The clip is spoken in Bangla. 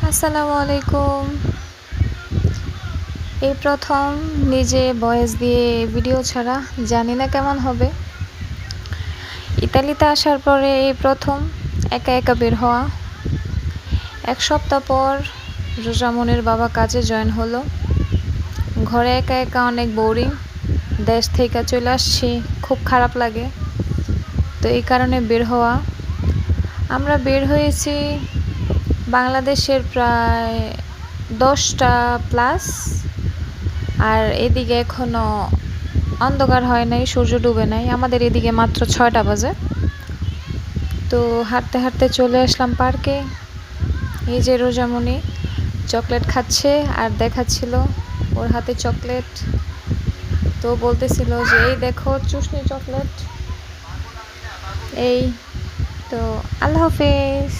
আসসালামু আলাইকুম। এই প্রথম নিজে ভয়েস দিয়ে ভিডিও ছাড়া, জানি না কেমন হবে। ইতালিতে আসার পরে এই প্রথম একা একা বের হওয়া। এক সপ্তাহ পর রোজামনের বাবা কাজে জয়েন হলো। ঘরে একা একা অনেক বোরিং। দেশ থেকে চলে আসছি, খুব খারাপ লাগে। তো এই কারণে বের হওয়া। আমরা বের হয়েছি বাংলাদেশের প্রায় 10টা প্লাস, আর এদিকে এখনো অন্ধকার হয় নাই, সূর্য ডুবে নাই। আমাদের এদিকে মাত্র 6টা বাজে। তো হাঁটতে হাঁটতে চলে আসলাম পার্কে। এই যে রোজামণি চকলেট খাচ্ছে আর দেখাচ্ছিল ওর হাতে চকলেট। তো বলতেছিল যে এই দেখো চুষনি চকলেট। এই তো আল্লাহ হাফেজ।